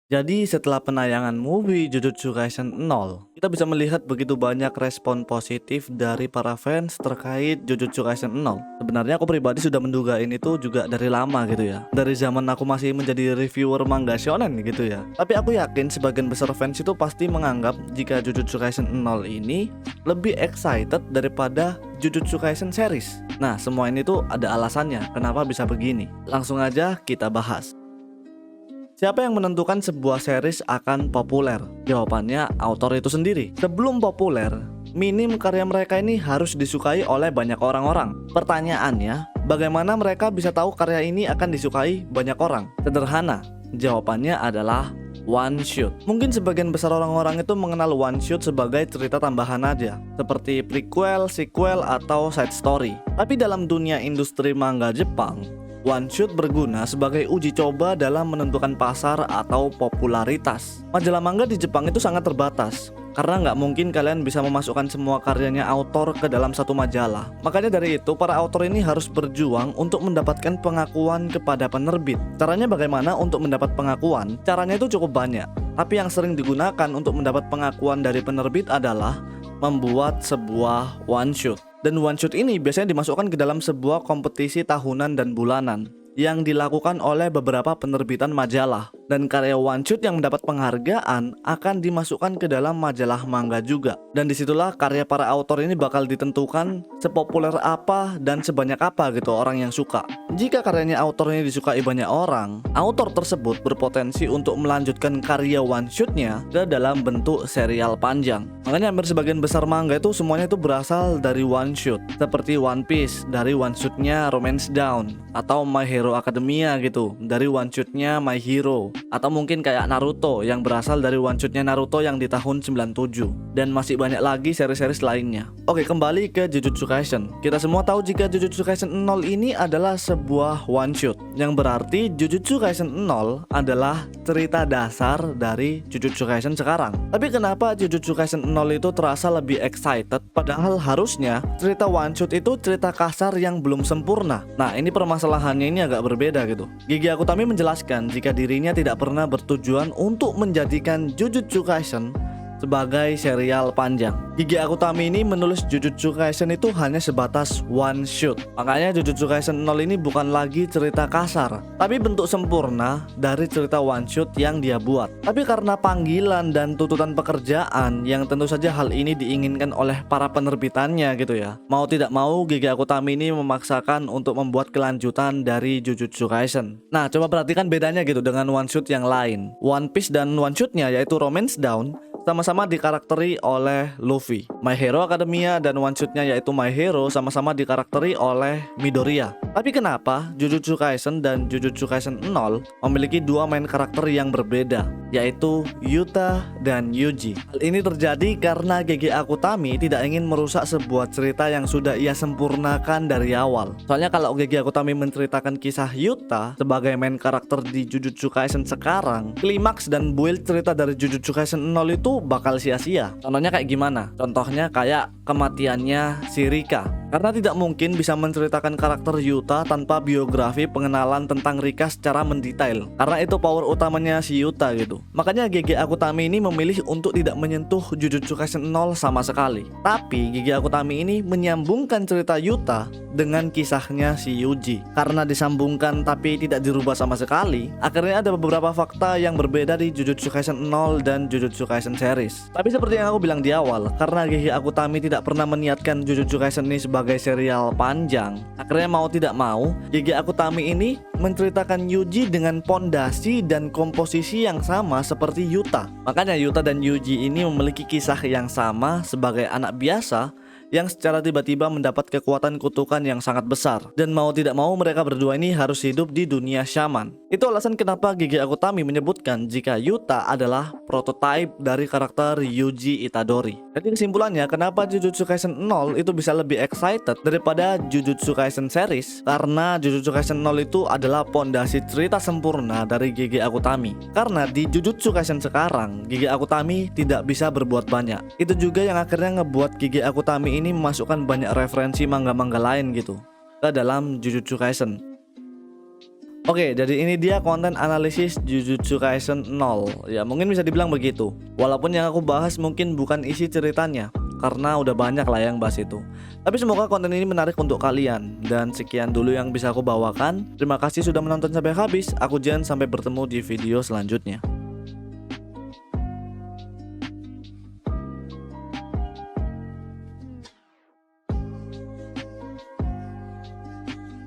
Jadi setelah penayangan movie Jujutsu Kaisen 0, kita bisa melihat begitu banyak respon positif dari para fans terkait Jujutsu Kaisen 0. Sebenarnya aku pribadi sudah menduga ini tuh juga dari lama gitu ya. Dari zaman aku masih menjadi reviewer manga shonen gitu ya. Tapi aku yakin sebagian besar fans itu pasti menganggap jika Jujutsu Kaisen 0 ini lebih excited daripada Jujutsu Kaisen series. Nah, semua ini tuh ada alasannya kenapa bisa begini. Langsung aja kita bahas. Siapa yang menentukan sebuah series akan populer? Jawabannya autor itu sendiri. Sebelum populer, minim karya mereka ini harus disukai oleh banyak orang-orang. Pertanyaannya, bagaimana mereka bisa tahu karya ini akan disukai banyak orang? Sederhana, jawabannya adalah one shot. Mungkin sebagian besar orang-orang itu mengenal one shot sebagai cerita tambahan aja, seperti prequel, sequel, atau side story. Tapi dalam dunia industri manga Jepang, one shot berguna sebagai uji coba dalam menentukan pasar atau popularitas. Majalah manga di Jepang itu sangat terbatas, karena nggak mungkin kalian bisa memasukkan semua karyanya autor ke dalam satu majalah. Makanya dari itu, para autor ini harus berjuang untuk mendapatkan pengakuan kepada penerbit. Caranya bagaimana untuk mendapat pengakuan? Caranya itu cukup banyak, tapi yang sering digunakan untuk mendapat pengakuan dari penerbit adalah membuat sebuah one shot. Dan one shot ini biasanya dimasukkan ke dalam sebuah kompetisi tahunan dan bulanan yang dilakukan oleh beberapa penerbitan majalah. Dan karya one shot yang mendapat penghargaan akan dimasukkan ke dalam majalah manga juga. Dan disitulah karya para autor ini bakal ditentukan sepopuler apa dan sebanyak apa gitu orang yang suka. Jika karyanya autor ini disukai banyak orang, autor tersebut berpotensi untuk melanjutkan karya one shotnya ke dalam bentuk serial panjang. Makanya hampir sebagian besar manga itu semuanya itu berasal dari one shot. Seperti One Piece dari one shotnya Romance Down, atau My Hero Academia gitu dari one shotnya My Hero, atau mungkin kayak Naruto yang berasal dari one shotnya Naruto yang di tahun 97. Dan masih banyak lagi seri-seri lainnya. Oke, kembali ke Jujutsu Kaisen. Kita semua tahu jika Jujutsu Kaisen 0 ini adalah sebuah one shot, yang berarti Jujutsu Kaisen 0 adalah cerita dasar dari Jujutsu Kaisen sekarang. Tapi kenapa Jujutsu Kaisen 0 itu terasa lebih excited, padahal harusnya cerita one shot itu cerita kasar yang belum sempurna. Nah, ini permasalahannya ini agak berbeda gitu. Gigi Akutami menjelaskan jika dirinya tidak pernah bertujuan untuk menjadikan Jujutsu Kaisen sebagai serial panjang. Gigi Akutami ini menulis Jujutsu Kaisen itu hanya sebatas one shot. Makanya Jujutsu Kaisen 0 ini bukan lagi cerita kasar, tapi bentuk sempurna dari cerita one shot yang dia buat. Tapi karena panggilan dan tuntutan pekerjaan yang tentu saja hal ini diinginkan oleh para penerbitannya gitu ya, mau tidak mau Gigi Akutami ini memaksakan untuk membuat kelanjutan dari Jujutsu Kaisen. Nah, coba perhatikan bedanya gitu dengan one shot yang lain. One Piece dan one shotnya yaitu Romance Down sama-sama dikarakteri oleh Luffy. My Hero Academia dan one shotnya yaitu My Hero sama-sama dikarakteri oleh Midoriya. Tapi kenapa Jujutsu Kaisen dan Jujutsu Kaisen 0 memiliki dua main karakter yang berbeda, yaitu Yuta dan Yuji? Hal ini terjadi karena Gege Akutami tidak ingin merusak sebuah cerita yang sudah ia sempurnakan dari awal. Soalnya kalau Gege Akutami menceritakan kisah Yuta sebagai main karakter di Jujutsu Kaisen sekarang, klimaks dan build cerita dari Jujutsu Kaisen 0 itu bakal sia-sia. Contohnya kayak gimana? Contohnya kayak kematiannya si Rika. Karena tidak mungkin bisa menceritakan karakter Yuta tanpa biografi pengenalan tentang Rika secara mendetail, karena itu power utamanya si Yuta gitu. Makanya Gege Akutami ini memilih untuk tidak menyentuh Jujutsu Kaisen 0 sama sekali. Tapi Gege Akutami ini menyambungkan cerita Yuta dengan kisahnya si Yuji. Karena disambungkan tapi tidak dirubah sama sekali, akhirnya ada beberapa fakta yang berbeda di Jujutsu Kaisen 0 dan Jujutsu Kaisen series. Tapi seperti yang aku bilang di awal, karena Gege Akutami tidak pernah meniatkan Jujutsu Kaisen ini sebagai serial panjang, akhirnya mau tidak mau Gege Akutami ini menceritakan Yuji dengan pondasi dan komposisi yang sama seperti Yuta. Makanya Yuta dan Yuji ini memiliki kisah yang sama sebagai anak biasa yang secara tiba-tiba mendapat kekuatan kutukan yang sangat besar, dan mau tidak mau mereka berdua ini harus hidup di dunia shaman. Itu alasan kenapa Gege Akutami menyebutkan jika Yuta adalah prototipe dari karakter Yuji Itadori. Jadi kesimpulannya, kenapa Jujutsu Kaisen 0 itu bisa lebih excited daripada Jujutsu Kaisen series, karena Jujutsu Kaisen 0 itu adalah pondasi cerita sempurna dari Gege Akutami. Karena di Jujutsu Kaisen sekarang, Gege Akutami tidak bisa berbuat banyak. Itu juga yang akhirnya ngebuat Gege Akutami ini memasukkan banyak referensi manga-manga lain gitu ke dalam Jujutsu Kaisen. Oke, jadi ini dia konten analisis Jujutsu Kaisen 0. Ya, mungkin bisa dibilang begitu. Walaupun yang aku bahas mungkin bukan isi ceritanya, karena udah banyak lah yang bahas itu. Tapi semoga konten ini menarik untuk kalian. Dan sekian dulu yang bisa aku bawakan. Terima kasih sudah menonton sampai habis. Aku Jan, sampai bertemu di video selanjutnya.